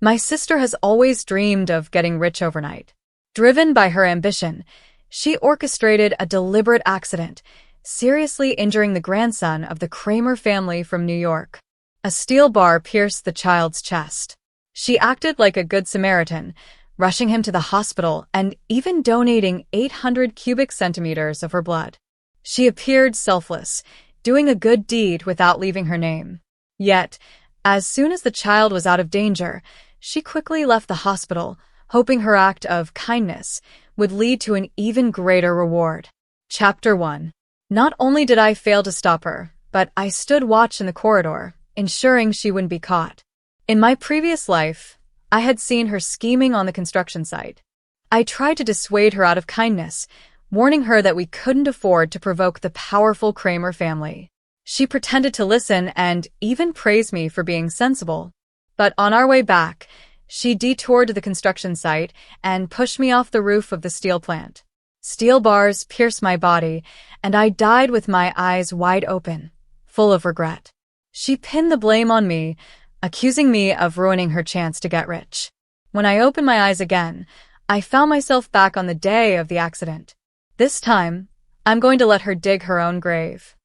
My sister has always dreamed of getting rich overnight. Driven by her ambition, she orchestrated a deliberate accident, seriously injuring the grandson of the Kramer family from New York. A steel bar pierced the child's chest. She acted like a good Samaritan, rushing him to the hospital and even donating 800 cubic centimeters of her blood. She appeared selfless, doing a good deed without leaving her name. Yet, as soon as the child was out of danger, she quickly left the hospital, hoping her act of kindness would lead to an even greater reward. Chapter 1. Not only did I fail to stop her, but I stood watch in the corridor, ensuring she wouldn't be caught. In my previous life, I had seen her scheming on the construction site. I tried to dissuade her out of kindness, warning her that we couldn't afford to provoke the powerful Kramer family. She pretended to listen and even praised me for being sensible. But on our way back, she detoured to the construction site and pushed me off the roof of the steel plant. Steel bars pierced my body, and I died with my eyes wide open, full of regret. She pinned the blame on me, accusing me of ruining her chance to get rich. When I opened my eyes again, I found myself back on the day of the accident. This time, I'm going to let her dig her own grave.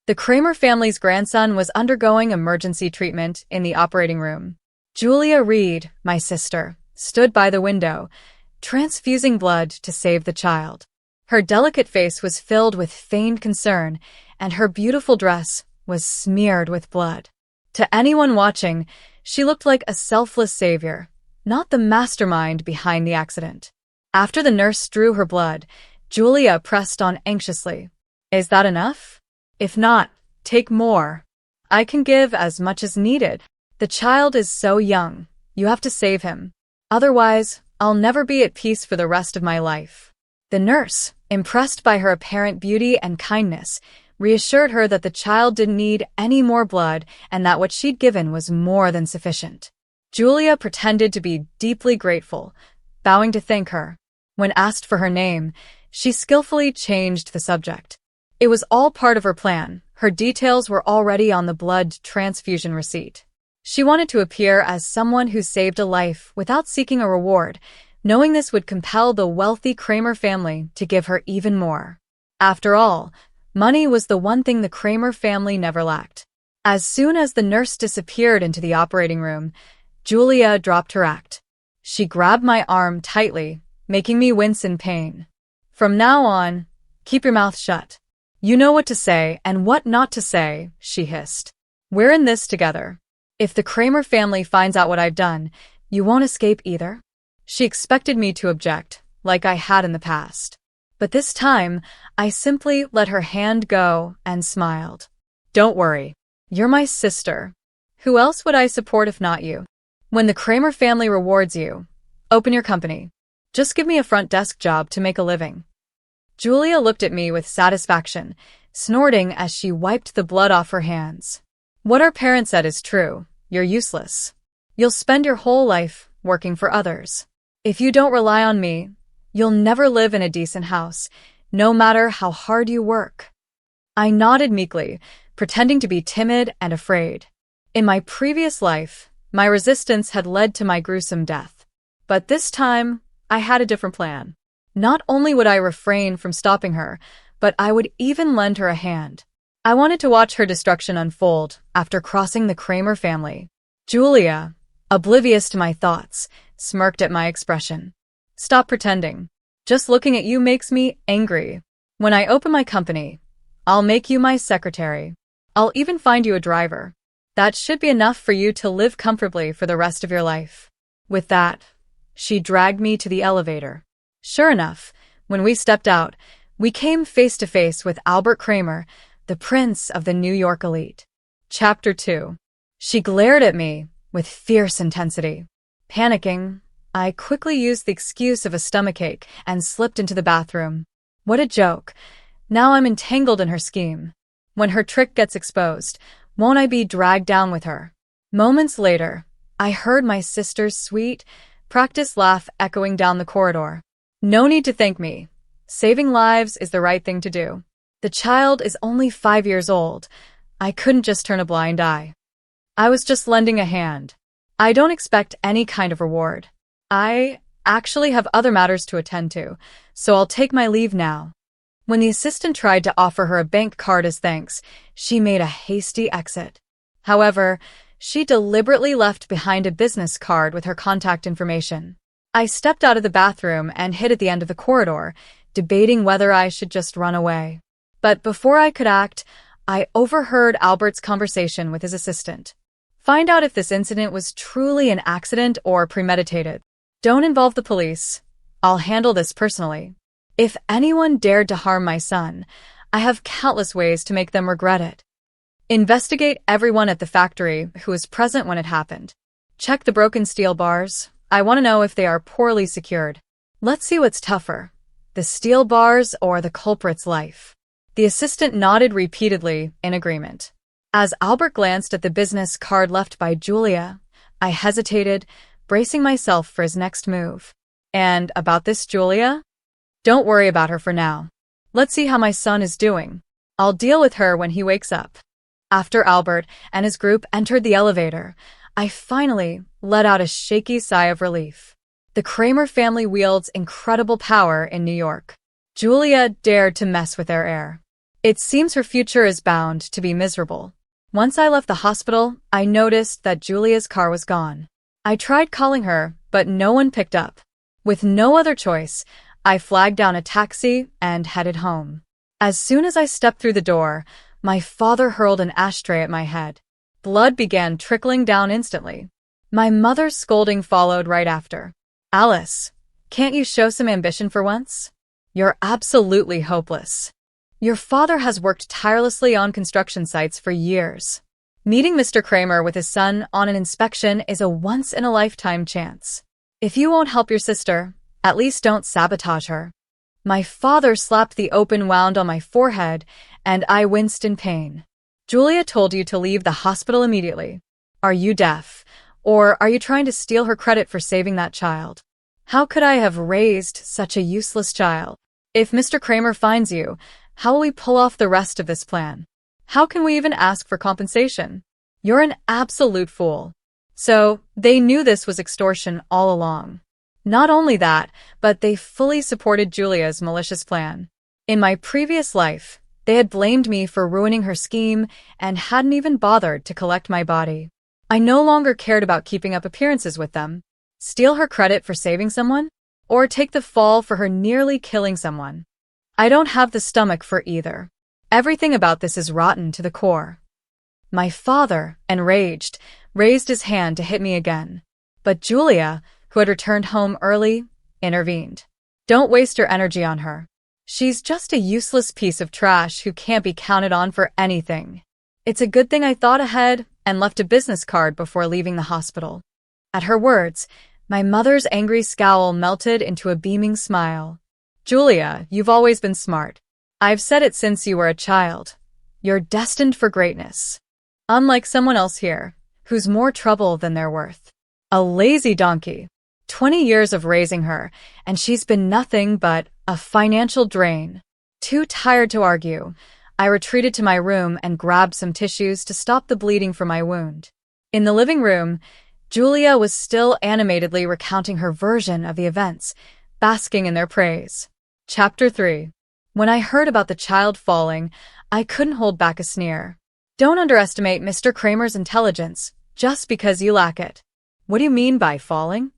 The Kramer family's grandson was undergoing emergency treatment in the operating room. Julia Reed, my sister, stood by the window, transfusing blood to save the child. Her delicate face was filled with feigned concern, and her beautiful dress was smeared with blood. To anyone watching, she looked like a selfless savior, not the mastermind behind the accident. After the nurse drew her blood, Julia pressed on anxiously. "Is that enough? If not, take more. I can give as much as needed. The child is so young. You have to save him. Otherwise, I'll never be at peace for the rest of my life." The nurse, impressed by her apparent beauty and kindness, reassured her that the child didn't need any more blood and that what she'd given was more than sufficient. Julia pretended to be deeply grateful, bowing to thank her. When asked for her name, she skillfully changed the subject. It was all part of her plan. Her details were already on the blood transfusion receipt. She wanted to appear as someone who saved a life without seeking a reward, knowing this would compel the wealthy Kramer family to give her even more. After all, money was the one thing the Kramer family never lacked. As soon as the nurse disappeared into the operating room, Julia dropped her act. She grabbed my arm tightly, making me wince in pain. "From now on, keep your mouth shut. You know what to say and what not to say," she hissed. "We're in this together. If the Kramer family finds out what I've done, you won't escape either." She expected me to object, like I had in the past. But this time, I simply let her hand go and smiled. "Don't worry. You're my sister. Who else would I support if not you? When the Kramer family rewards you, open your company. Just give me a front desk job to make a living." Julia looked at me with satisfaction, snorting as she wiped the blood off her hands. "What our parents said is true. You're useless. You'll spend your whole life working for others. If you don't rely on me, you'll never live in a decent house, no matter how hard you work." I nodded meekly, pretending to be timid and afraid. In my previous life, my resistance had led to my gruesome death. But this time, I had a different plan. Not only would I refrain from stopping her, but I would even lend her a hand. I wanted to watch her destruction unfold after crossing the Kramer family. Julia, oblivious to my thoughts, smirked at my expression. "Stop pretending. Just looking at you makes me angry. When I open my company, I'll make you my secretary. I'll even find you a driver. That should be enough for you to live comfortably for the rest of your life." With that, she dragged me to the elevator. Sure enough, when we stepped out, we came face to face with Albert Kramer, the prince of the New York elite. Chapter 2. She glared at me with fierce intensity. Panicking, I quickly used the excuse of a stomachache and slipped into the bathroom. What a joke. Now I'm entangled in her scheme. When her trick gets exposed, won't I be dragged down with her? Moments later, I heard my sister's sweet, practiced laugh echoing down the corridor. "No need to thank me. Saving lives is the right thing to do. The child is only 5 years old. I couldn't just turn a blind eye. I was just lending a hand." I don't expect any kind of reward. I actually have other matters to attend to, so I'll take my leave now." When the assistant tried to offer her a bank card as thanks, she made a hasty exit. However, she deliberately left behind a business card with her contact information. I stepped out of the bathroom and hid at the end of the corridor, debating whether I should just run away. But before I could act, I overheard Albert's conversation with his assistant. "Find out if this incident was truly an accident or premeditated. Don't involve the police. I'll handle this personally. If anyone dared to harm my son, I have countless ways to make them regret it. Investigate everyone at the factory who was present when it happened. Check the broken steel bars. I want to know if they are poorly secured. Let's see what's tougher, the steel bars or the culprit's life." The assistant nodded repeatedly in agreement. As Albert glanced at the business card left by Julia, I hesitated, bracing myself for his next move. "And about this Julia? Don't worry about her for now. Let's see how my son is doing. I'll deal with her when he wakes up." After Albert and his group entered the elevator, I finally let out a shaky sigh of relief. The Kramer family wields incredible power in New York. Julia dared to mess with their heir. It seems her future is bound to be miserable. Once I left the hospital, I noticed that Julia's car was gone. I tried calling her, but no one picked up. With no other choice, I flagged down a taxi and headed home. As soon as I stepped through the door, my father hurled an ashtray at my head. Blood began trickling down instantly. My mother's scolding followed right after. "Alice, can't you show some ambition for once? You're absolutely hopeless. Your father has worked tirelessly on construction sites for years. Meeting Mr. Kramer with his son on an inspection is a once-in-a-lifetime chance. If you won't help your sister, at least don't sabotage her." My father slapped the open wound on my forehead, and I winced in pain. "Julia told you to leave the hospital immediately. Are you deaf? Or are you trying to steal her credit for saving that child? How could I have raised such a useless child? If Mr. Kramer finds you, how will we pull off the rest of this plan? How can we even ask for compensation? You're an absolute fool." So, they knew this was extortion all along. Not only that, but they fully supported Julia's malicious plan. In my previous life, they had blamed me for ruining her scheme and hadn't even bothered to collect my body. I no longer cared about keeping up appearances with them. Steal her credit for saving someone? Or take the fall for her nearly killing someone? I don't have the stomach for either. Everything about this is rotten to the core. My father, enraged, raised his hand to hit me again. But Julia, who had returned home early, intervened. "Don't waste your energy on her. She's just a useless piece of trash who can't be counted on for anything. It's a good thing I thought ahead and left a business card before leaving the hospital." At her words, my mother's angry scowl melted into a beaming smile. "Julia, you've always been smart. I've said it since you were a child. You're destined for greatness. Unlike someone else here, who's more trouble than they're worth. A lazy donkey. 20 years of raising her, and she's been nothing but a financial drain." Too tired to argue, I retreated to my room and grabbed some tissues to stop the bleeding from my wound. In the living room, Julia was still animatedly recounting her version of the events, basking in their praise. Chapter 3. When I heard about the child falling, I couldn't hold back a sneer. "Don't underestimate Mr. Kramer's intelligence just because you lack it." "What do you mean by falling?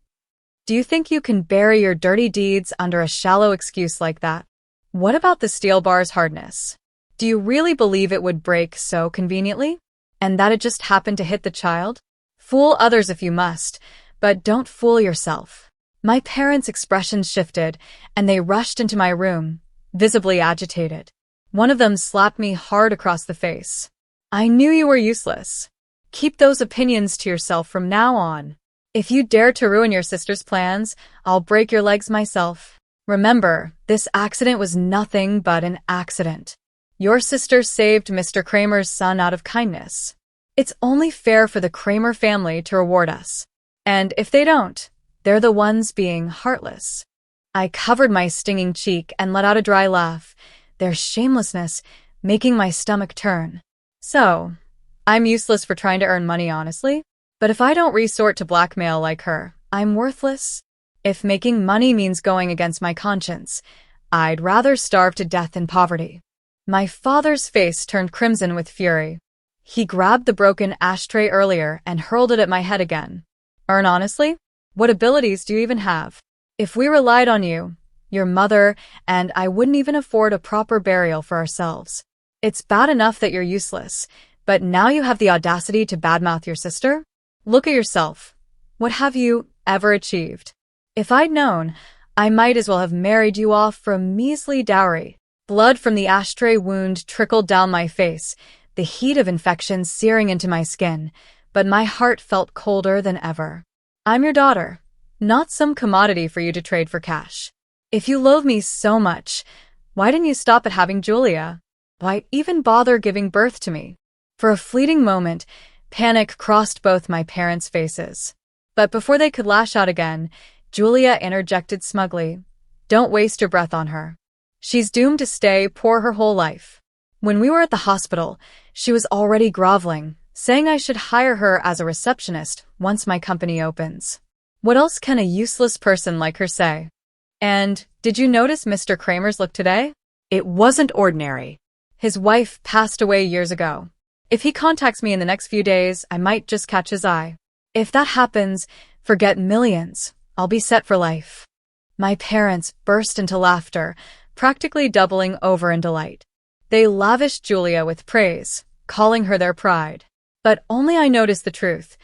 Do you think you can bury your dirty deeds under a shallow excuse like that? What about the steel bar's hardness? Do you really believe it would break so conveniently? And that it just happened to hit the child? Fool others if you must, but don't fool yourself." My parents' expressions shifted, and they rushed into my room, visibly agitated. One of them slapped me hard across the face. "I knew you were useless. Keep those opinions to yourself from now on. If you dare to ruin your sister's plans, I'll break your legs myself. Remember, this accident was nothing but an accident. Your sister saved Mr. Kramer's son out of kindness. It's only fair for the Kramer family to reward us. And if they don't, they're the ones being heartless." I covered my stinging cheek and let out a dry laugh, their shamelessness making my stomach turn. "So, I'm useless for trying to earn money honestly? But if I don't resort to blackmail like her, I'm worthless. If making money means going against my conscience, I'd rather starve to death in poverty. My father's face turned crimson with fury. He grabbed the broken ashtray earlier and hurled it at my head again. Earn honestly? What abilities do you even have? If we relied on you, your mother, and I wouldn't even afford a proper burial for ourselves. It's bad enough that you're useless, but now you have the audacity to badmouth your sister? Look at yourself. What have you ever achieved? If I'd known, I might as well have married you off for a measly dowry. Blood from the ashtray wound trickled down my face, the heat of infection searing into my skin, but my heart felt colder than ever. I'm your daughter, not some commodity for you to trade for cash. If you loathe me so much, why didn't you stop at having Julia? Why even bother giving birth to me? For a fleeting moment, panic crossed both my parents' faces. But before they could lash out again, Julia interjected smugly, "Don't waste your breath on her. She's doomed to stay poor her whole life." When we were at the hospital, she was already groveling, saying I should hire her as a receptionist once my company opens. What else can a useless person like her say? And did you notice Mr. Kramer's look today? It wasn't ordinary. His wife passed away years ago. If he contacts me in the next few days, I might just catch his eye. If that happens, forget millions. I'll be set for life. My parents burst into laughter, practically doubling over in delight. They lavished Julia with praise, calling her their pride. But only I noticed the truth.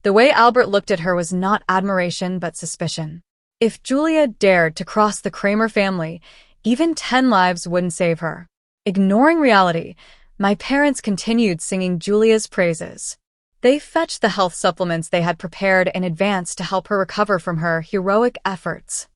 The way Albert looked at her was not admiration but suspicion. If Julia dared to cross the Kramer family, even 10 lives wouldn't save her. Ignoring reality, my parents continued singing Julia's praises. They fetched the health supplements they had prepared in advance to help her recover from her heroic efforts.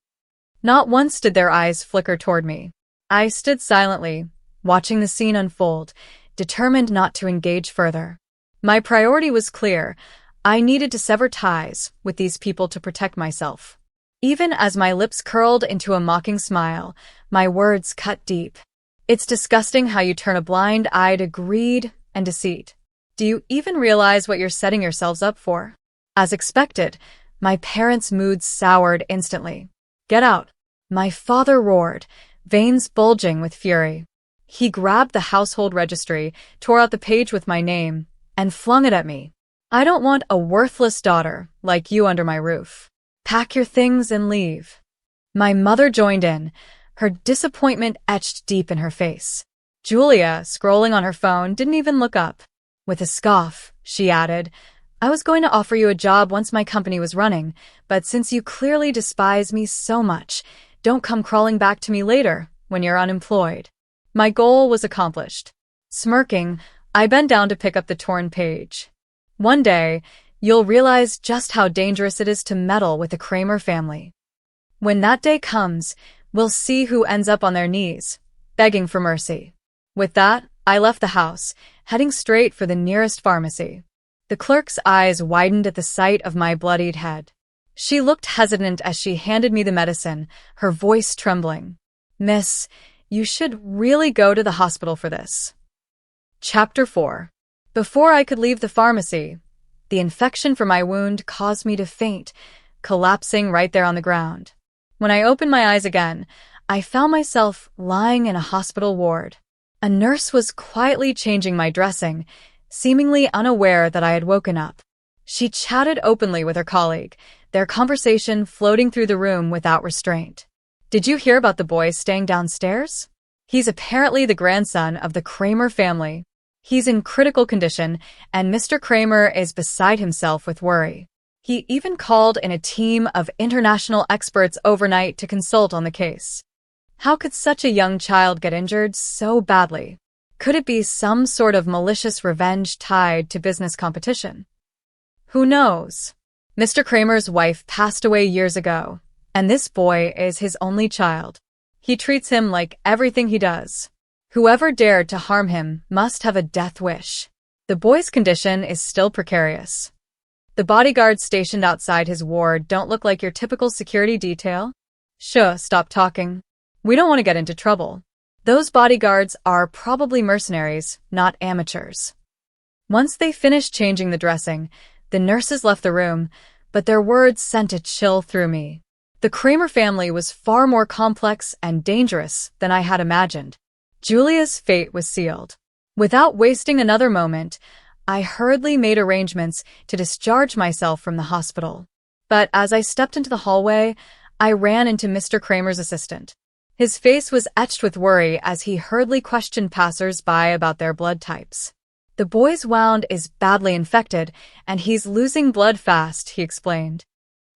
Not once did their eyes flicker toward me. I stood silently, watching the scene unfold, determined not to engage further. My priority was clear. I needed to sever ties with these people to protect myself. Even as my lips curled into a mocking smile, my words cut deep. It's disgusting how you turn a blind eye to greed and deceit. Do you even realize what you're setting yourselves up for? As expected, my parents' mood soured instantly. Get out, my father roared, veins bulging with fury. He grabbed the household registry, tore out the page with my name, and flung it at me. I don't want a worthless daughter like you under my roof. Pack your things and leave. My mother joined in, her disappointment etched deep in her face. Julia, scrolling on her phone, didn't even look up. With a scoff, she added, I was going to offer you a job once my company was running, but since you clearly despise me so much, don't come crawling back to me later when you're unemployed. My goal was accomplished. Smirking, I bent down to pick up the torn page. One day, you'll realize just how dangerous it is to meddle with the Kramer family. When that day comes, we'll see who ends up on their knees, begging for mercy. With that, I left the house, heading straight for the nearest pharmacy. The clerk's eyes widened at the sight of my bloodied head. She looked hesitant as she handed me the medicine, her voice trembling. Miss, you should really go to the hospital for this. Chapter 4. Before I could leave the pharmacy, the infection from my wound caused me to faint, collapsing right there on the ground. When I opened my eyes again, I found myself lying in a hospital ward. A nurse was quietly changing my dressing, seemingly unaware that I had woken up. She chatted openly with her colleague, their conversation floating through the room without restraint. Did you hear about the boy staying downstairs? He's apparently the grandson of the Kramer family. He's in critical condition, and Mr. Kramer is beside himself with worry. He even called in a team of international experts overnight to consult on the case. How could such a young child get injured so badly? Could it be some sort of malicious revenge tied to business competition? Who knows? Mr. Kramer's wife passed away years ago, and this boy is his only child. He treats him like everything he does. Whoever dared to harm him must have a death wish. The boy's condition is still precarious. The bodyguards stationed outside his ward don't look like your typical security detail. Shh, stop talking. We don't want to get into trouble. Those bodyguards are probably mercenaries, not amateurs. Once they finished changing the dressing, The nurses left the room, but their words sent a chill through me. The Kramer family was far more complex and dangerous than I had imagined. Julia's fate was sealed. Without wasting another moment, I hurriedly made arrangements to discharge myself from the hospital. But as I stepped into the hallway, I ran into Mr. Kramer's assistant. His face was etched with worry as he hurriedly questioned passers-by about their blood types. "The boy's wound is badly infected, and he's losing blood fast," he explained.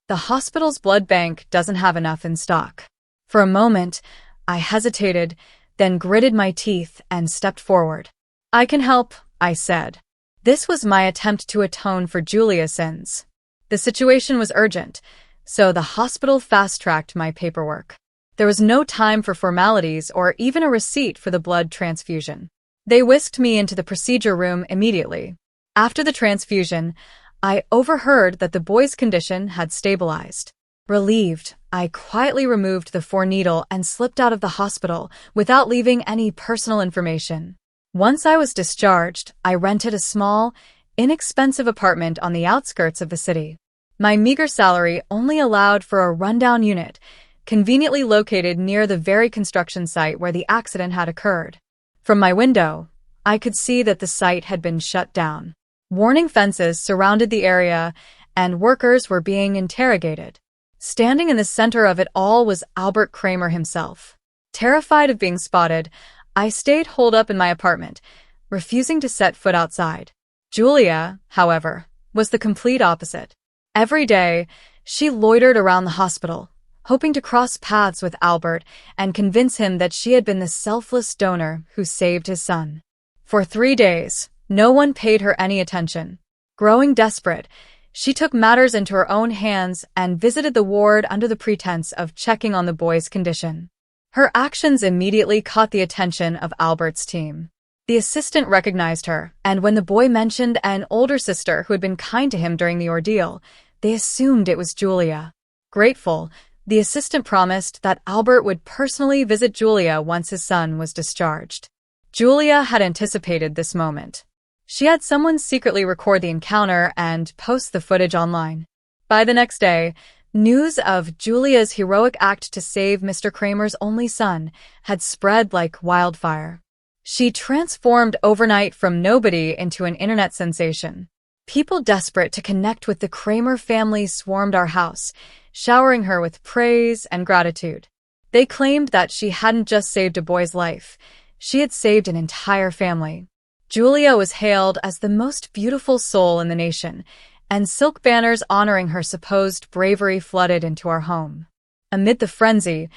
"The hospital's blood bank doesn't have enough in stock." For a moment, I hesitated, then gritted my teeth and stepped forward. "I can help," I said. This was my attempt to atone for Julia's sins. The situation was urgent, so the hospital fast-tracked my paperwork. There was no time for formalities or even a receipt for the blood transfusion. They whisked me into the procedure room immediately. After the transfusion, I overheard that the boy's condition had stabilized. Relieved, I quietly removed the 4-needle and slipped out of the hospital without leaving any personal information. Once I was discharged, I rented a small, inexpensive apartment on the outskirts of the city. My meager salary only allowed for a rundown unit, conveniently located near the very construction site where the accident had occurred. From my window, I could see that the site had been shut down. Warning fences surrounded the area, and workers were being interrogated. Standing in the center of it all was Albert Kramer himself. Terrified of being spotted, I stayed holed up in my apartment, refusing to set foot outside. Julia, however, was the complete opposite. Every day, she loitered around the hospital, hoping to cross paths with Albert and convince him that she had been the selfless donor who saved his son. For 3 days, no one paid her any attention. Growing desperate, she took matters into her own hands and visited the ward under the pretense of checking on the boy's condition. Her actions immediately caught the attention of Albert's team. The assistant recognized her, and when the boy mentioned an older sister who had been kind to him during the ordeal, they assumed it was Julia. Grateful, the assistant promised that Albert would personally visit Julia once his son was discharged. Julia had anticipated this moment. She had someone secretly record the encounter and post the footage online. By the next day, news of Julia's heroic act to save Mr. Kramer's only son had spread like wildfire. She transformed overnight from nobody into an internet sensation. People desperate to connect with the Kramer family swarmed our house, showering her with praise and gratitude. They claimed that she hadn't just saved a boy's life, she had saved an entire family. Julia was hailed as the most beautiful soul in the nation, and silk banners honoring her supposed bravery flooded into our home. Amid the frenzy,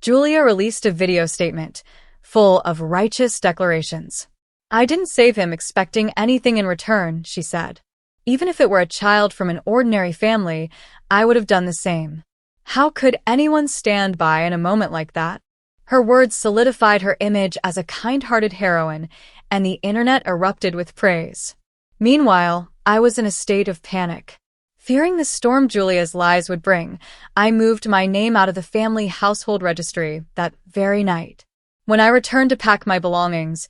Julia released a video statement, full of righteous declarations. "I didn't save him expecting anything in return," she said. "Even if it were a child from an ordinary family, I would have done the same. How could anyone stand by in a moment like that?" Her words solidified her image as a kind-hearted heroine, and the internet erupted with praise. Meanwhile, I was in a state of panic. Fearing the storm Julia's lies would bring, I moved my name out of the family household registry that very night. When I returned to pack my belongings,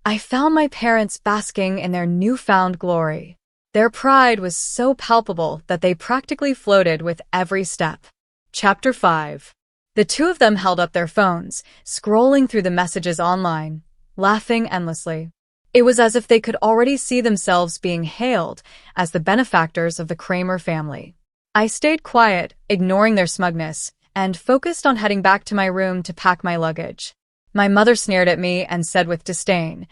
I found my parents basking in their newfound glory. Their pride was so palpable that they practically floated with every step. Chapter 5. The two of them held up their phones, scrolling through the messages online, laughing endlessly. It was as if they could already see themselves being hailed as the benefactors of the Kramer family. I stayed quiet, ignoring their smugness, and focused on heading back to my room to pack my luggage. My mother sneered at me and said with disdain,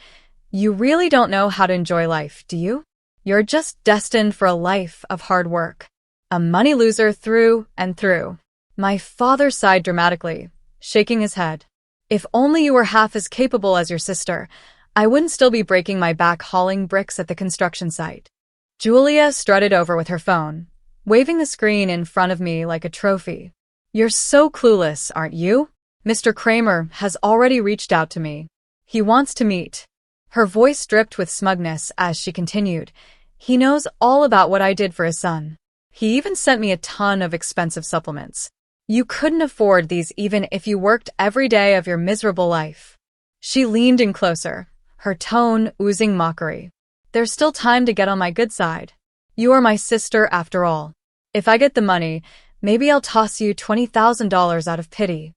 "You really don't know how to enjoy life, do you? You're just destined for a life of hard work. A money loser through and through." My father sighed dramatically, shaking his head. "If only you were half as capable as your sister, I wouldn't still be breaking my back hauling bricks at the construction site." Julia strutted over with her phone, waving the screen in front of me like a trophy. "You're so clueless, aren't you? Mr. Kramer has already reached out to me. He wants to meet." Her voice dripped with smugness as she continued, "He knows all about what I did for his son. He even sent me a ton of expensive supplements. You couldn't afford these even if you worked every day of your miserable life." She leaned in closer, her tone oozing mockery. "There's still time to get on my good side. You are my sister after all. If I get the money, maybe I'll toss you $20,000 out of pity."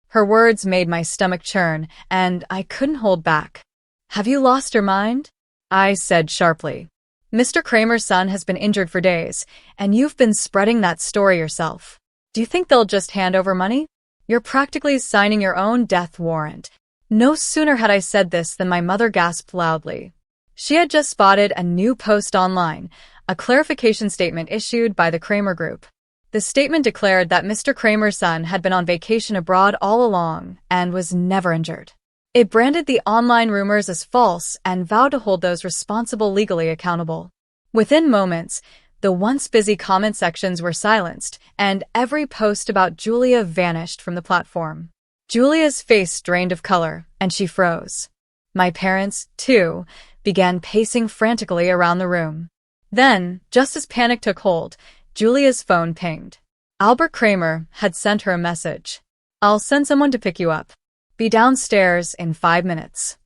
Her words made my stomach churn, and I couldn't hold back. "Have you lost your mind?" I said sharply. "Mr. Kramer's son has been injured for days, and you've been spreading that story yourself. Do you think they'll just hand over money? You're practically signing your own death warrant." No sooner had I said this than my mother gasped loudly. She had just spotted a new post online, a clarification statement issued by the Kramer Group. The statement declared that Mr. Kramer's son had been on vacation abroad all along and was never injured. It branded the online rumors as false and vowed to hold those responsible legally accountable. Within moments, the once busy comment sections were silenced, and every post about Julia vanished from the platform. Julia's face drained of color, and she froze. My parents, too, began pacing frantically around the room. Then, just as panic took hold, Julia's phone pinged. Albert Kramer had sent her a message. "I'll send someone to pick you up. Be downstairs in 5 minutes."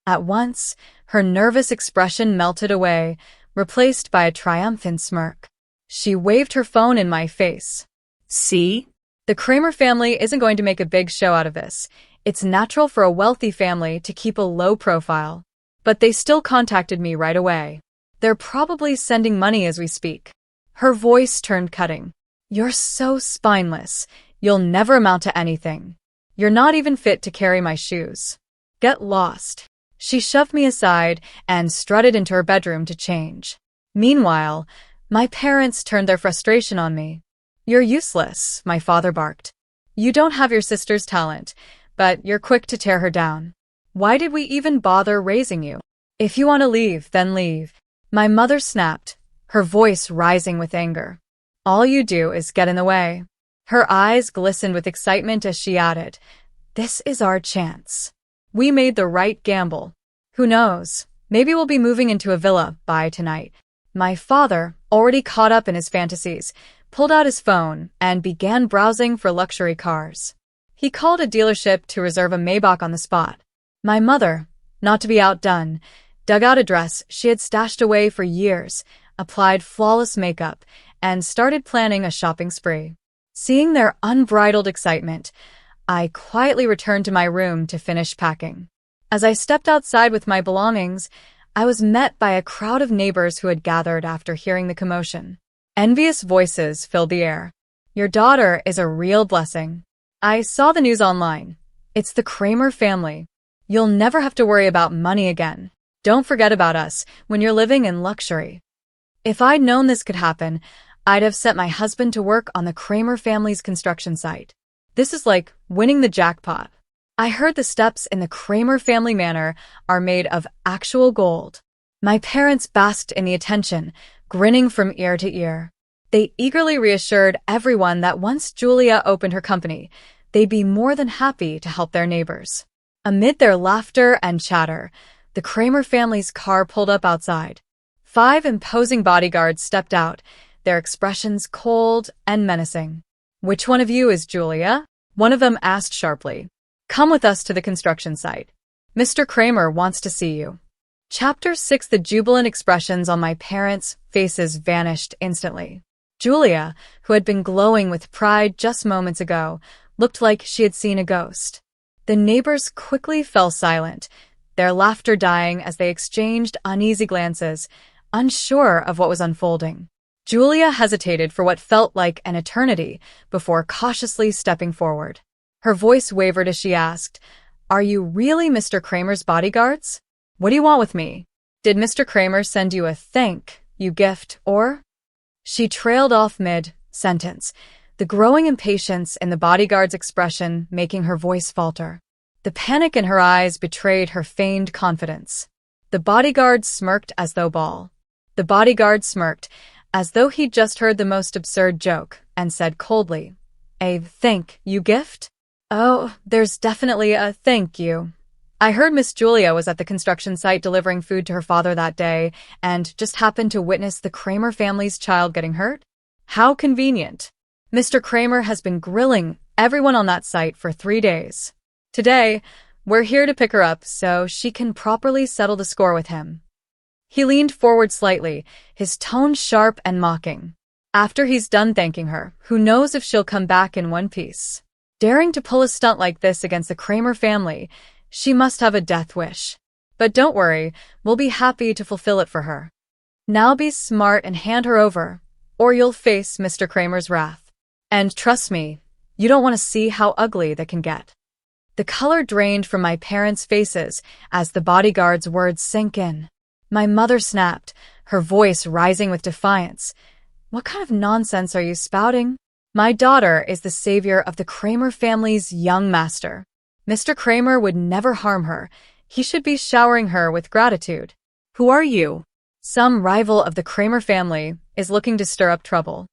At once, her nervous expression melted away, replaced by a triumphant smirk. She waved her phone in my face. "See? The Kramer family isn't going to make a big show out of this. It's natural for a wealthy family to keep a low profile. But they still contacted me right away. They're probably sending money as we speak." Her voice turned cutting. "You're so spineless. You'll never amount to anything. You're not even fit to carry my shoes. Get lost." She shoved me aside and strutted into her bedroom to change. Meanwhile, my parents turned their frustration on me. "You're useless," my father barked. "You don't have your sister's talent, but you're quick to tear her down. Why did we even bother raising you? If you want to leave, then leave." My mother snapped, her voice rising with anger. "All you do is get in the way." Her eyes glistened with excitement as she added, "This is our chance. We made the right gamble. Who knows, maybe we'll be moving into a villa by tonight." My father, already caught up in his fantasies, pulled out his phone and began browsing for luxury cars. He called a dealership to reserve a Maybach on the spot. My mother, not to be outdone, dug out a dress she had stashed away for years, applied flawless makeup, and started planning a shopping spree. Seeing their unbridled excitement, I quietly returned to my room to finish packing. As I stepped outside with my belongings, I was met by a crowd of neighbors who had gathered after hearing the commotion. Envious voices filled the air. "Your daughter is a real blessing. I saw the news online. It's the Kramer family. You'll never have to worry about money again. Don't forget about us when you're living in luxury." If I'd known this could happen, I'd have sent my husband to work on the Kramer family's construction site. This is like winning the jackpot. I heard the steps in the Kramer family manor are made of actual gold. My parents basked in the attention, grinning from ear to ear. They eagerly reassured everyone that once Julia opened her company, they'd be more than happy to help their neighbors. Amid their laughter and chatter, the Kramer family's car pulled up outside. 5 imposing bodyguards stepped out, their expressions cold and menacing. "Which one of you is Julia?" one of them asked sharply. "Come with us to the construction site. Mr. Kramer wants to see you." Chapter 6. The jubilant expressions on my parents' faces vanished instantly. Julia, who had been glowing with pride just moments ago, looked like she had seen a ghost. The neighbors quickly fell silent, their laughter dying as they exchanged uneasy glances, unsure of what was unfolding. Julia hesitated for what felt like an eternity before cautiously stepping forward. Her voice wavered as she asked, "Are you really Mr. Kramer's bodyguards? What do you want with me? Did Mr. Kramer send you a thank you gift, or?" She trailed off mid-sentence, the growing impatience in the bodyguard's expression making her voice falter. The panic in her eyes betrayed her feigned confidence. The bodyguard smirked as though he'd just heard the most absurd joke, and said coldly, "A thank you gift? Oh, there's definitely a thank you. I heard Miss Julia was at the construction site delivering food to her father that day and just happened to witness the Kramer family's child getting hurt. How convenient. Mr. Kramer has been grilling everyone on that site for 3 days. Today, we're here to pick her up so she can properly settle the score with him." He leaned forward slightly, his tone sharp and mocking. After he's done thanking her, who knows if she'll come back in one piece. Daring to pull a stunt like this against the Kramer family, she must have a death wish. But don't worry, we'll be happy to fulfill it for her. Now be smart and hand her over, or you'll face Mr. Kramer's wrath. And trust me, you don't want to see how ugly that can get. The color drained from my parents' faces as the bodyguard's words sank in. My mother snapped, her voice rising with defiance. What kind of nonsense are you spouting? My daughter is the savior of the Kramer family's young master. Mr. Kramer would never harm her. He should be showering her with gratitude. Who are you? Some rival of the Kramer family is looking to stir up trouble.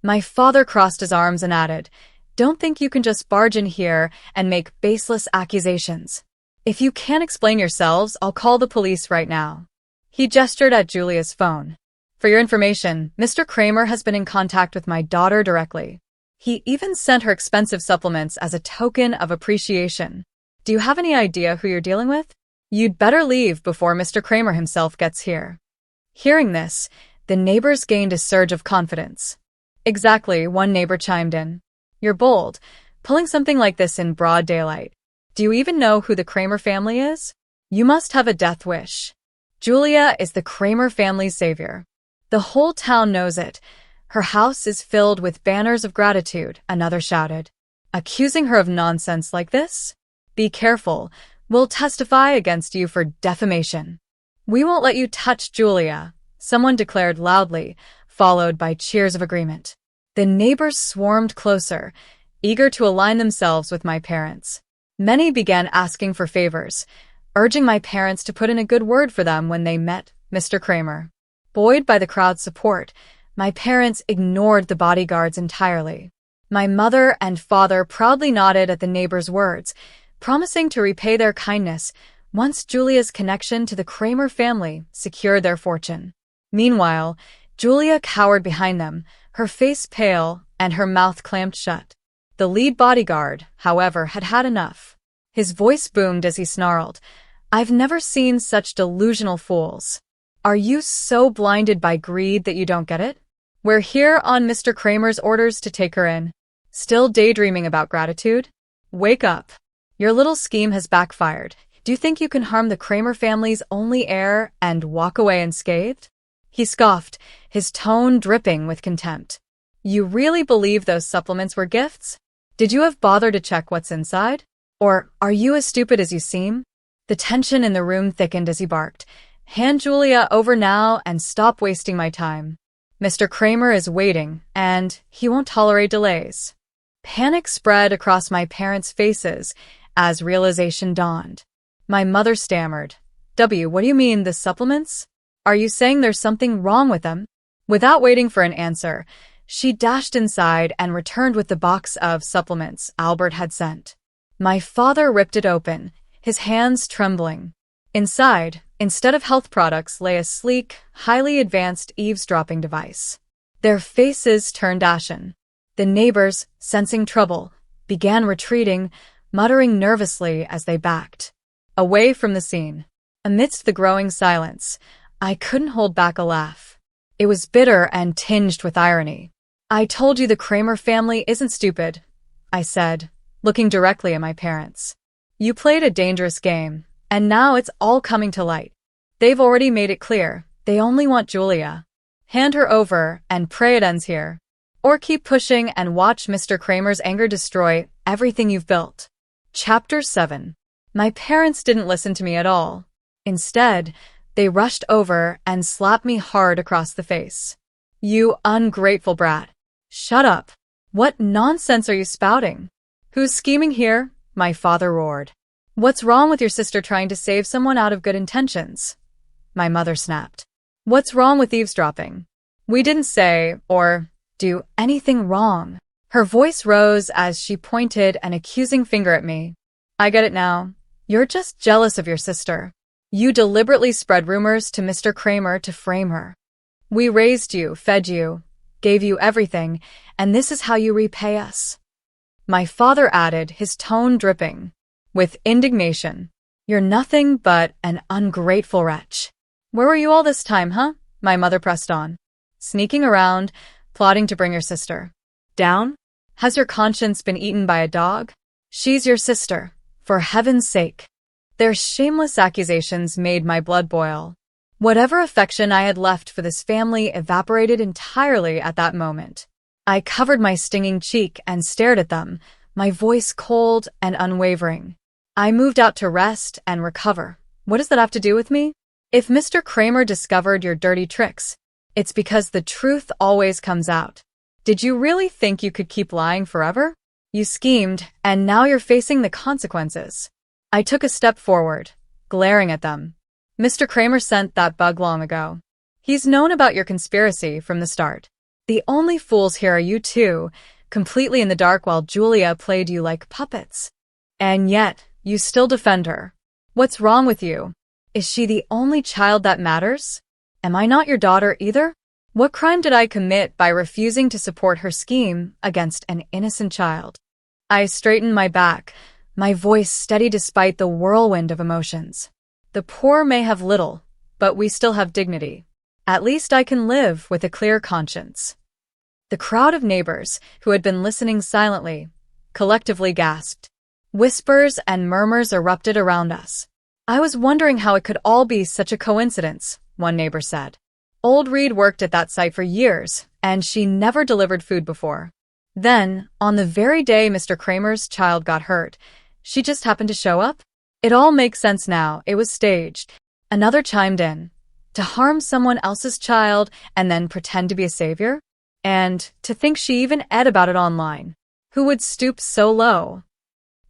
My father crossed his arms and added, Don't think you can just barge in here and make baseless accusations. If you can't explain yourselves, I'll call the police right now. He gestured at Julia's phone. For your information, Mr. Kramer has been in contact with my daughter directly. He even sent her expensive supplements as a token of appreciation. Do you have any idea who you're dealing with? You'd better leave before Mr. Kramer himself gets here. Hearing this, the neighbors gained a surge of confidence. Exactly, one neighbor chimed in. You're bold, pulling something like this in broad daylight. Do you even know who the Kramer family is? You must have a death wish. Julia is the Kramer family's savior. The whole town knows it. Her house is filled with banners of gratitude, another shouted. Accusing her of nonsense like this? Be careful. We'll testify against you for defamation. We won't let you touch Julia, someone declared loudly, followed by cheers of agreement. The neighbors swarmed closer, eager to align themselves with my parents. Many began asking for favors, urging my parents to put in a good word for them when they met Mr. Kramer. Buoyed by the crowd's support, my parents ignored the bodyguards entirely. My mother and father proudly nodded at the neighbors' words, promising to repay their kindness once Julia's connection to the Kramer family secured their fortune. Meanwhile, Julia cowered behind them, her face pale and her mouth clamped shut. The lead bodyguard, however, had had enough. His voice boomed as he snarled, I've never seen such delusional fools. Are you so blinded by greed that you don't get it? We're here on Mr. Kramer's orders to take her in. Still daydreaming about gratitude? Wake up. Your little scheme has backfired. Do you think you can harm the Kramer family's only heir and walk away unscathed? He scoffed, his tone dripping with contempt. You really believe those supplements were gifts? Did you have bothered to check what's inside? Or are you as stupid as you seem? The tension in the room thickened as he barked. Hand Julia over now and stop wasting my time. Mr. Kramer is waiting, and he won't tolerate delays. Panic spread across my parents' faces as realization dawned. My mother stammered, what do you mean, the supplements? Are you saying there's something wrong with them? Without waiting for an answer, she dashed inside and returned with the box of supplements Albert had sent. My father ripped it open, his hands trembling. Inside, instead of health products, lay a sleek, highly advanced eavesdropping device. Their faces turned ashen. The neighbors, sensing trouble, began retreating, muttering nervously as they backed away from the scene. Amidst the growing silence, I couldn't hold back a laugh. It was bitter and tinged with irony. I told you the Kramer family isn't stupid, I said, looking directly at my parents. You played a dangerous game, and now it's all coming to light. They've already made it clear, they only want Julia. Hand her over and pray it ends here. Or keep pushing and watch Mr. Kramer's anger destroy everything you've built. Chapter 7. My parents didn't listen to me at all. Instead, they rushed over and slapped me hard across the face. You ungrateful brat. Shut up. What nonsense are you spouting? Who's scheming here? My father roared. What's wrong with your sister trying to save someone out of good intentions? My mother snapped. What's wrong with eavesdropping? We didn't say or do anything wrong. Her voice rose as she pointed an accusing finger at me. I get it now. You're just jealous of your sister. You deliberately spread rumors to Mr. Kramer to frame her. We raised you, fed you, gave you everything, and this is how you repay us. My father added, his tone dripping with indignation. You're nothing but an ungrateful wretch. Where were you all this time, huh? My mother pressed on. Sneaking around, plotting to bring your sister down? Has your conscience been eaten by a dog? She's your sister, for heaven's sake. Their shameless accusations made my blood boil. Whatever affection I had left for this family evaporated entirely at that moment. I covered my stinging cheek and stared at them, my voice cold and unwavering. I moved out to rest and recover. What does that have to do with me? If Mr. Kramer discovered your dirty tricks, it's because the truth always comes out. Did you really think you could keep lying forever? You schemed, and now you're facing the consequences. I took a step forward, glaring at them. Mr. Kramer sent that bug long ago. He's known about your conspiracy from the start. The only fools here are you two, completely in the dark while Julia played you like puppets. And yet, you still defend her. What's wrong with you? Is she the only child that matters? Am I not your daughter either? What crime did I commit by refusing to support her scheme against an innocent child? I straightened my back, my voice steady despite the whirlwind of emotions. The poor may have little, but we still have dignity. At least I can live with a clear conscience. The crowd of neighbors, who had been listening silently, collectively gasped. Whispers and murmurs erupted around us. I was wondering how it could all be such a coincidence, one neighbor said. Old Reed worked at that site for years, and she never delivered food before. Then, on the very day Mr. Kramer's child got hurt, she just happened to show up? It all makes sense now. It was staged. Another chimed in. To harm someone else's child and then pretend to be a savior? And to think she even ed about it online. Who would stoop so low?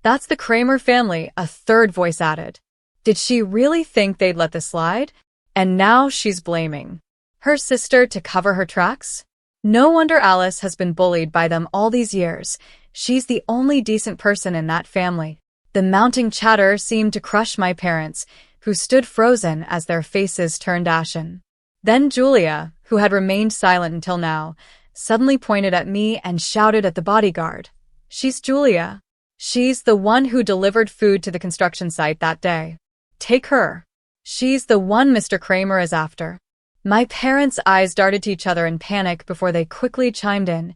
That's the Kramer family, a third voice added. Did she really think they'd let this slide? And now she's blaming her sister to cover her tracks? No wonder Alice has been bullied by them all these years. She's the only decent person in that family. The mounting chatter seemed to crush my parents, who stood frozen as their faces turned ashen. Then Julia, who had remained silent until now, suddenly pointed at me and shouted at the bodyguard. She's Julia. She's the one who delivered food to the construction site that day. Take her. She's the one Mr. Kramer is after. My parents' eyes darted to each other in panic before they quickly chimed in.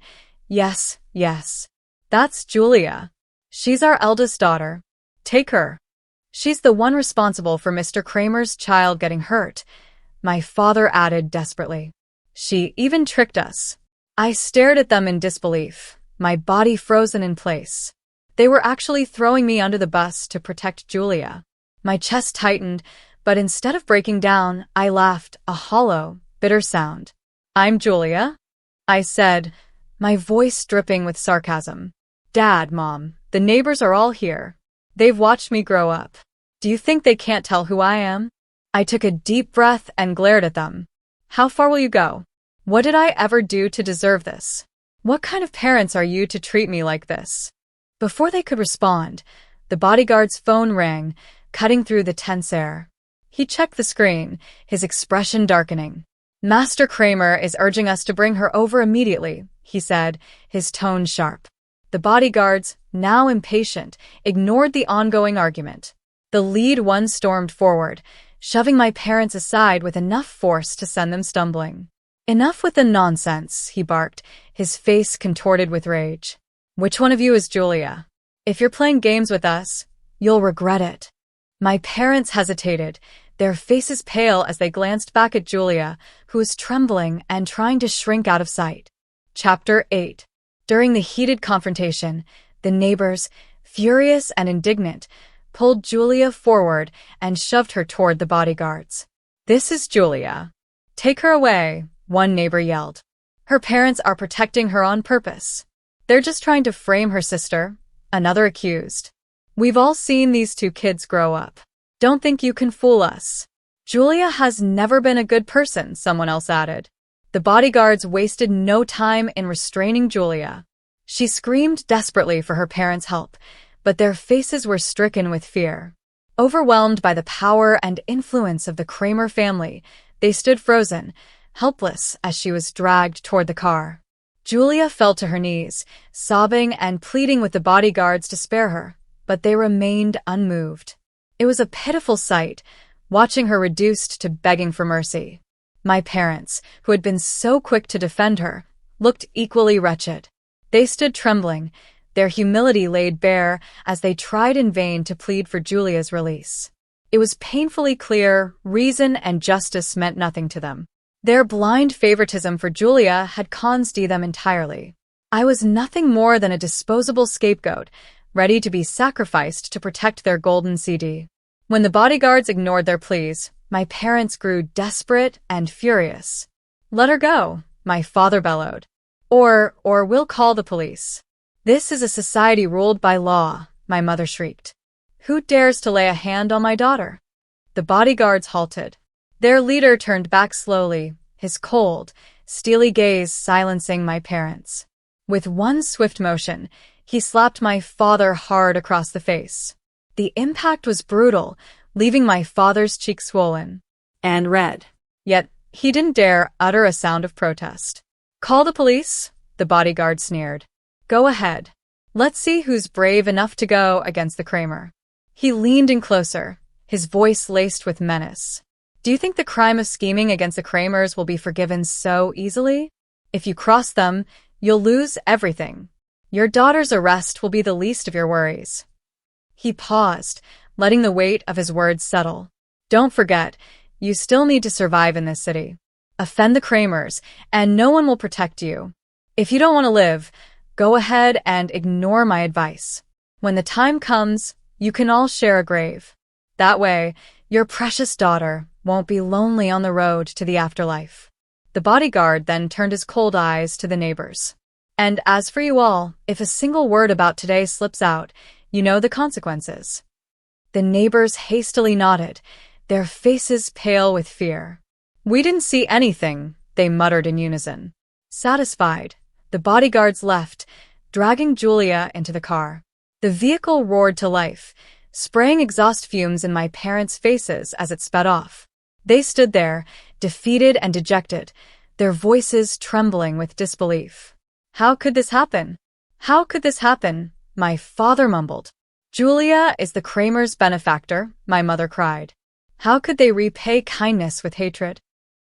Yes, yes. That's Julia. She's our eldest daughter. Take her. She's the one responsible for Mr. Kramer's child getting hurt. My father added desperately. She even tricked us. I stared at them in disbelief, my body frozen in place. They were actually throwing me under the bus to protect Julia. My chest tightened, but instead of breaking down, I laughed, a hollow, bitter sound. I'm Julia, I said, my voice dripping with sarcasm. Dad, Mom, the neighbors are all here. They've watched me grow up. Do you think they can't tell who I am? I took a deep breath and glared at them. How far will you go? What did I ever do to deserve this? What kind of parents are you to treat me like this? Before they could respond, the bodyguard's phone rang, cutting through the tense air. He checked the screen, his expression darkening. Master Kramer is urging us to bring her over immediately, he said, his tone sharp. The bodyguards, now impatient, ignored the ongoing argument. The lead one stormed forward, shoving my parents aside with enough force to send them stumbling. Enough with the nonsense, he barked, his face contorted with rage. Which one of you is Julia? If you're playing games with us, you'll regret it. My parents hesitated, their faces pale as they glanced back at Julia, who was trembling and trying to shrink out of sight. Chapter 8. During the heated confrontation, the neighbors, furious and indignant, pulled Julia forward and shoved her toward the bodyguards. This is Julia. Take her away, one neighbor yelled. Her parents are protecting her on purpose. They're just trying to frame her sister, another accused. We've all seen these two kids grow up. Don't think you can fool us. Julia has never been a good person, someone else added. The bodyguards wasted no time in restraining Julia. She screamed desperately for her parents' help, but their faces were stricken with fear. Overwhelmed by the power and influence of the Kramer family, they stood frozen, helpless as she was dragged toward the car. Julia fell to her knees, sobbing and pleading with the bodyguards to spare her, but they remained unmoved. It was a pitiful sight, watching her reduced to begging for mercy. My parents, who had been so quick to defend her, looked equally wretched. They stood trembling, their humility laid bare as they tried in vain to plead for Julia's release. It was painfully clear reason and justice meant nothing to them. Their blind favoritism for Julia had consed them entirely. I was nothing more than a disposable scapegoat, ready to be sacrificed to protect their golden CD. When the bodyguards ignored their pleas, my parents grew desperate and furious. "Let her go," my father bellowed. Or we'll call the police." "This is a society ruled by law," my mother shrieked. "Who dares to lay a hand on my daughter?" The bodyguards halted. Their leader turned back slowly, his cold, steely gaze silencing my parents. With one swift motion, he slapped my father hard across the face. The impact was brutal, leaving my father's cheeks swollen and red. Yet he didn't dare utter a sound of protest. "Call the police?" the bodyguard sneered. "Go ahead. Let's see who's brave enough to go against the Kramer." He leaned in closer, his voice laced with menace. "Do you think the crime of scheming against the Kramers will be forgiven so easily? If you cross them, you'll lose everything. Your daughter's arrest will be the least of your worries." He paused, letting the weight of his words settle. "Don't forget, you still need to survive in this city. Offend the Kramers, and no one will protect you. If you don't want to live, go ahead and ignore my advice. When the time comes, you can all share a grave. That way, your precious daughter won't be lonely on the road to the afterlife." The bodyguard then turned his cold eyes to the neighbors. "And as for you all, if a single word about today slips out, you know the consequences." The neighbors hastily nodded, their faces pale with fear. "We didn't see anything," they muttered in unison. Satisfied, the bodyguards left, dragging Julia into the car. The vehicle roared to life, spraying exhaust fumes in my parents' faces as it sped off. They stood there, defeated and dejected, their voices trembling with disbelief. "How could this happen? How could this happen?" my father mumbled. "Julia is the Kramer's benefactor," my mother cried. How could they repay kindness with hatred?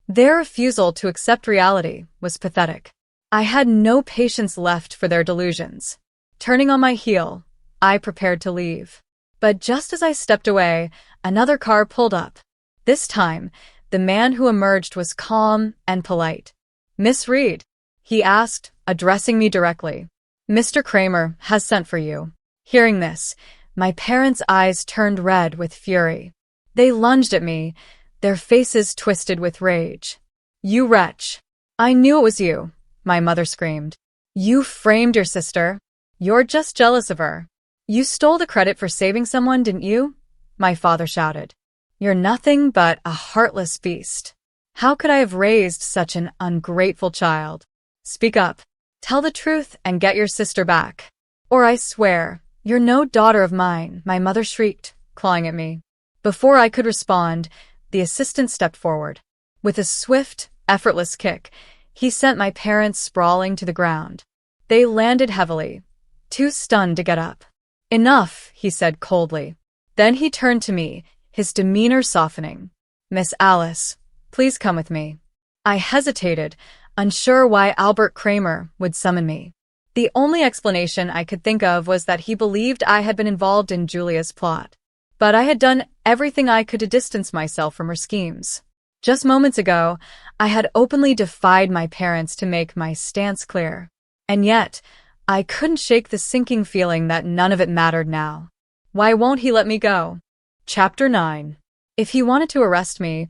Their refusal to accept reality was pathetic. I had no patience left for their delusions. Turning on my heel, I prepared to leave. But just as I stepped away, another car pulled up. This time, the man who emerged was calm and polite. "Miss Reed?" he asked, addressing me directly. "Mr. Kramer has sent for you." Hearing this, my parents' eyes turned red with fury. They lunged at me, their faces twisted with rage. "You wretch! I knew it was you," my mother screamed. "You framed your sister. You're just jealous of her. You stole the credit for saving someone, didn't you?" my father shouted. "You're nothing but a heartless beast. How could I have raised such an ungrateful child? Speak up. Tell the truth and get your sister back. Or I swear, you're no daughter of mine," my mother shrieked, clawing at me. Before I could respond, the assistant stepped forward. With a swift, effortless kick, he sent my parents sprawling to the ground. They landed heavily, too stunned to get up. "Enough," he said coldly. Then he turned to me, his demeanor softening. "Miss Alice, please come with me." I hesitated, unsure why Albert Kramer would summon me. The only explanation I could think of was that he believed I had been involved in Julia's plot. But I had done everything I could to distance myself from her schemes. Just moments ago, I had openly defied my parents to make my stance clear. And yet, I couldn't shake the sinking feeling that none of it mattered now. Why won't he let me go? Chapter 9. If he wanted to arrest me,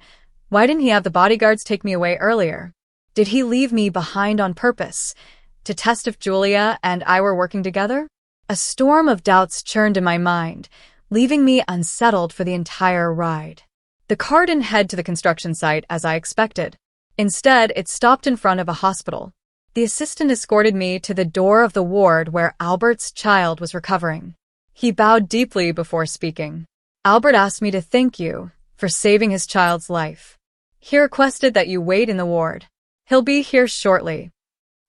why didn't he have the bodyguards take me away earlier? Did he leave me behind on purpose, to test if Julia and I were working together? A storm of doubts churned in my mind, leaving me unsettled for the entire ride. The car didn't head to the construction site as I expected. Instead, it stopped in front of a hospital. The assistant escorted me to the door of the ward where Albert's child was recovering. He bowed deeply before speaking. "Albert asked me to thank you for saving his child's life. He requested that you wait in the ward. He'll be here shortly."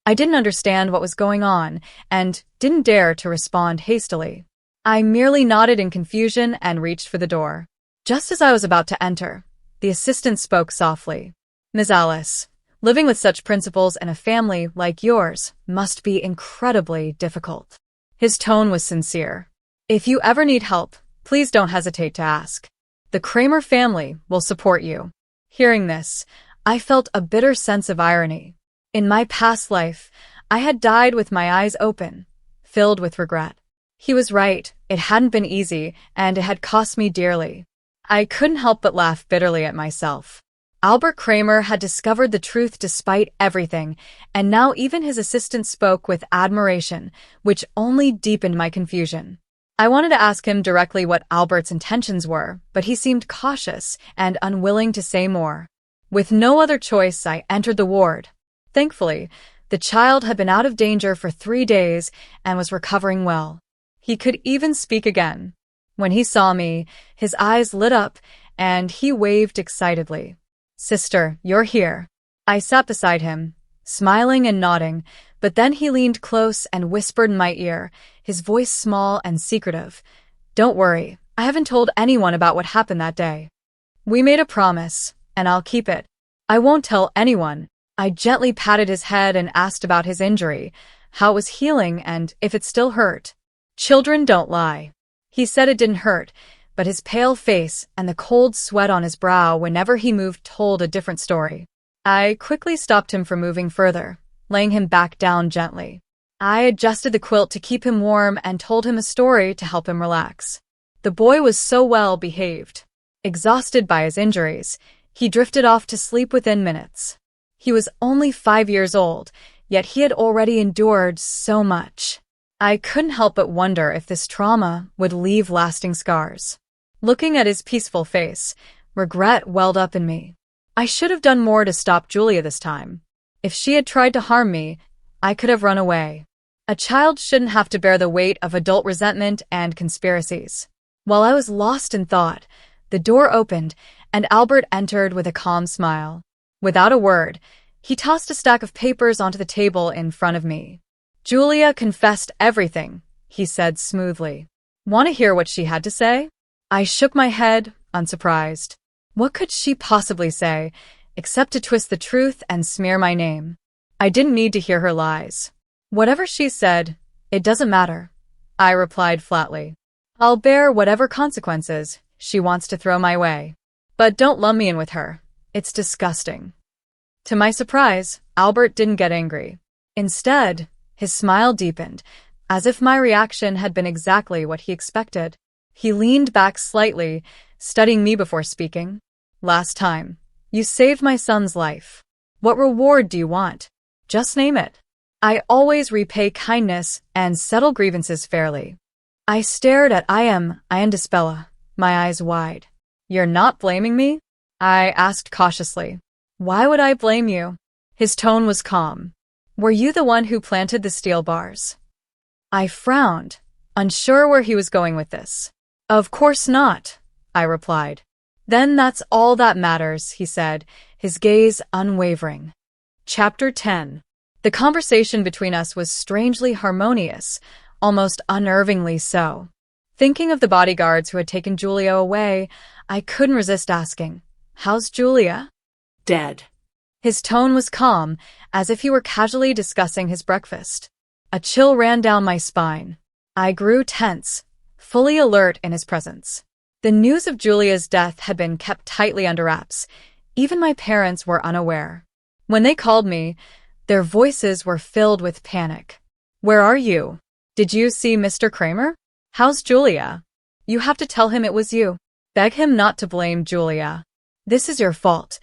I didn't understand what was going on and didn't dare to respond hastily. I merely nodded in confusion and reached for the door. Just as I was about to enter, the assistant spoke softly. Ms. Alice, living with such principles in a family like yours must be incredibly difficult. His tone was sincere. If you ever need help, please don't hesitate to ask. The Kramer family will support you. Hearing this, I felt a bitter sense of irony. In my past life, I had died with my eyes open, filled with regret. He was right, it hadn't been easy, and it had cost me dearly. I couldn't help but laugh bitterly at myself. Albert Kramer had discovered the truth despite everything, and now even his assistant spoke with admiration, which only deepened my confusion. I wanted to ask him directly what Albert's intentions were, but he seemed cautious and unwilling to say more. With no other choice, I entered the ward. Thankfully, the child had been out of danger for 3 days and was recovering well. He could even speak again. When he saw me, his eyes lit up and he waved excitedly. Sister, you're here. I sat beside him, smiling and nodding, but then he leaned close and whispered in my ear, his voice small and secretive. Don't worry, I haven't told anyone about what happened that day. We made a promise, and I'll keep it. I won't tell anyone. I gently patted his head and asked about his injury, how it was healing and if it still hurt. Children don't lie. He said it didn't hurt, but his pale face and the cold sweat on his brow whenever he moved told a different story. I quickly stopped him from moving further, laying him back down gently. I adjusted the quilt to keep him warm and told him a story to help him relax. The boy was so well behaved. Exhausted by his injuries, he drifted off to sleep within minutes. He was only 5 years old, yet he had already endured so much. I couldn't help but wonder if this trauma would leave lasting scars. Looking at his peaceful face, regret welled up in me. I should have done more to stop Julia this time. If she had tried to harm me, I could have run away. A child shouldn't have to bear the weight of adult resentment and conspiracies. While I was lost in thought, the door opened and Albert entered with a calm smile. Without a word, he tossed a stack of papers onto the table in front of me. Julia confessed everything, he said smoothly. Want to hear what she had to say? I shook my head, unsurprised. What could she possibly say, except to twist the truth and smear my name? I didn't need to hear her lies. Whatever she said, it doesn't matter, I replied flatly. I'll bear whatever consequences she wants to throw my way. But don't lump me in with her. It's disgusting. To my surprise, Albert didn't get angry. Instead, his smile deepened, as if my reaction had been exactly what he expected. He leaned back slightly, studying me before speaking. Last time, you saved my son's life. What reward do you want? Just name it. I always repay kindness and settle grievances fairly. I stared at Iandispella, my eyes wide. You're not blaming me? I asked cautiously. Why would I blame you? His tone was calm. Were you the one who planted the steel bars? I frowned, unsure where he was going with this. Of course not, I replied. Then that's all that matters, he said, his gaze unwavering. Chapter 10. The conversation between us was strangely harmonious, almost unnervingly so. Thinking of the bodyguards who had taken Julia away, I couldn't resist asking, How's Julia? Dead. His tone was calm, as if he were casually discussing his breakfast. A chill ran down my spine. I grew tense, fully alert in his presence. The news of Julia's death had been kept tightly under wraps. Even my parents were unaware. When they called me, their voices were filled with panic. Where are you? Did you see Mr. Kramer? How's Julia? You have to tell him it was you. Beg him not to blame Julia. This is your fault,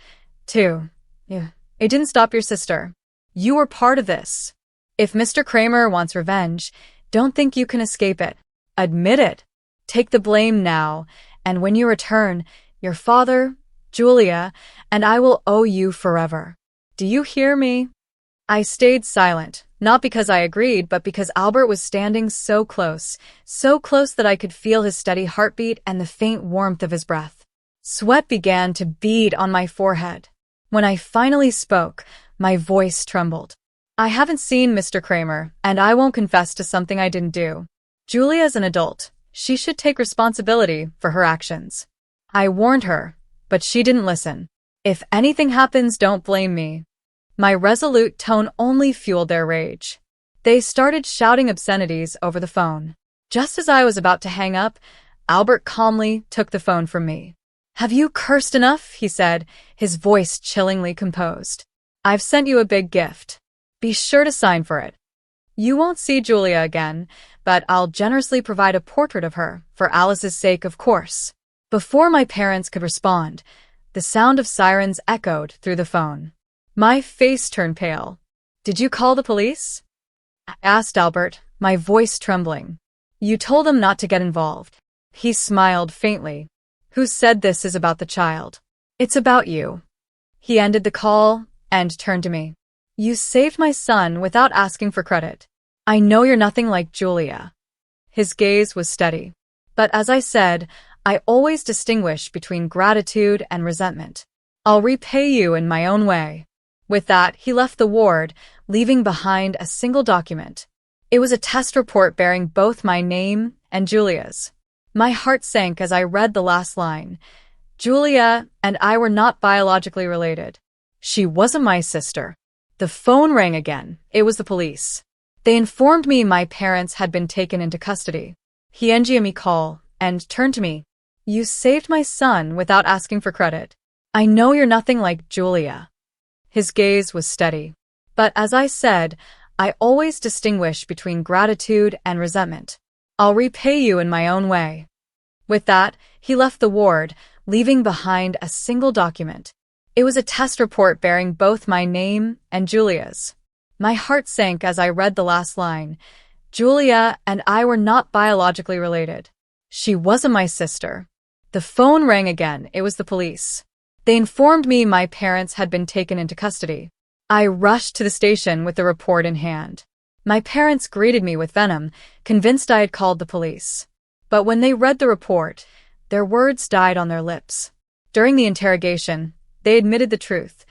too. It didn't stop your sister. You were part of this. If Mr. Kramer wants revenge, don't think you can escape it. Admit it. Take the blame now, and when you return, your father, Julia, and I will owe you forever. Do you hear me? I stayed silent, not because I agreed, but because Albert was standing so close that I could feel his steady heartbeat and the faint warmth of his breath. Sweat began to bead on my forehead. When I finally spoke, my voice trembled. I haven't seen Mr. Kramer, and I won't confess to something I didn't do. Julia's an adult. She should take responsibility for her actions. I warned her, but she didn't listen. If anything happens, don't blame me. My resolute tone only fueled their rage. They started shouting obscenities over the phone. Just as I was about to hang up, Albert calmly took the phone from me. "Have you cursed enough?" he said, his voice chillingly composed. "I've sent you a big gift. Be sure to sign for it. You won't see Julia again, but I'll generously provide a portrait of her, for Alice's sake, of course." Before my parents could respond, the sound of sirens echoed through the phone. My face turned pale. "Did you call the police?" I asked Albert, my voice trembling. "You told them not to get involved." He smiled faintly. "Who said this is about the child? It's about you." He ended the call and turned to me. "You saved my son without asking for credit. I know you're nothing like Julia." His gaze was steady. "But as I said, I always distinguish between gratitude and resentment. I'll repay you in my own way." With that, he left the ward, leaving behind a single document. It was a test report bearing both my name and Julia's. My heart sank as I read the last line. Julia and I were not biologically related. She wasn't my sister. The phone rang again. It was the police. They informed me my parents had been taken into custody. He ended me call and turned to me. "You saved my son without asking for credit. I know you're nothing like Julia." His gaze was steady. "But as I said, I always distinguish between gratitude and resentment. I'll repay you in my own way." With that, he left the ward, leaving behind a single document. It was a test report bearing both my name and Julia's. My heart sank as I read the last line. Julia and I were not biologically related. She wasn't my sister. The phone rang again. It was the police. They informed me my parents had been taken into custody. I rushed to the station with the report in hand. My parents greeted me with venom, convinced I had called the police. But when they read the report, their words died on their lips. During the interrogation, they admitted the truth.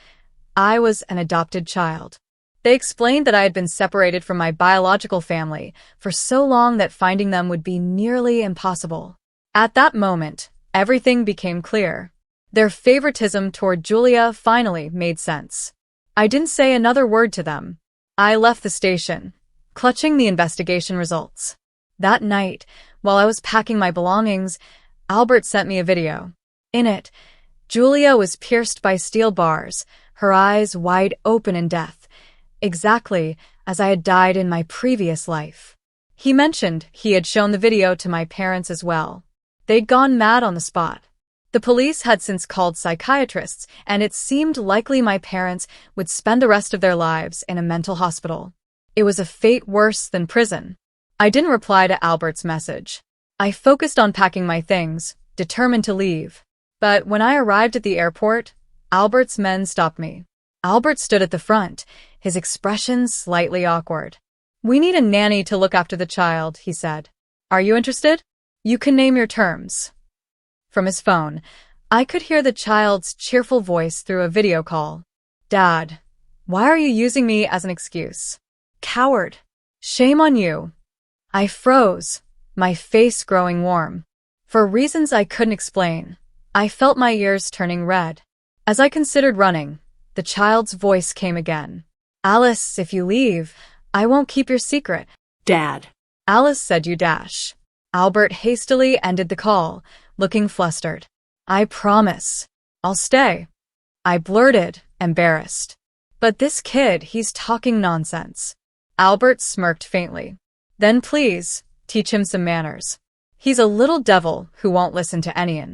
I was an adopted child. They explained that I had been separated from my biological family for so long that finding them would be nearly impossible. At that moment, everything became clear. Their favoritism toward Julia finally made sense. I didn't say another word to them. I left the station, clutching the investigation results. That night, while I was packing my belongings, Albert sent me a video. In it, Julia was pierced by steel bars, her eyes wide open in death, exactly as I had died in my previous life. He mentioned he had shown the video to my parents as well. They'd gone mad on the spot. The police had since called psychiatrists, and it seemed likely my parents would spend the rest of their lives in a mental hospital. It was a fate worse than prison. I didn't reply to Albert's message. I focused on packing my things, determined to leave. But when I arrived at the airport, Albert's men stopped me. Albert stood at the front, his expression slightly awkward. "We need a nanny to look after the child," he said. "Are you interested? You can name your terms." From his phone, I could hear the child's cheerful voice through a video call. "Dad, why are you using me as an excuse? Coward. Shame on you." I froze, my face growing warm. For reasons I couldn't explain, I felt my ears turning red. As I considered running, the child's voice came again. "Alice, if you leave, I won't keep your secret." "Dad." Alice said you dash. Albert hastily ended the call, looking flustered. "I promise. I'll stay." I blurted, embarrassed. "But this kid, he's talking nonsense." Albert smirked faintly. "Then please, teach him some manners. He's a little devil who won't listen to anyone."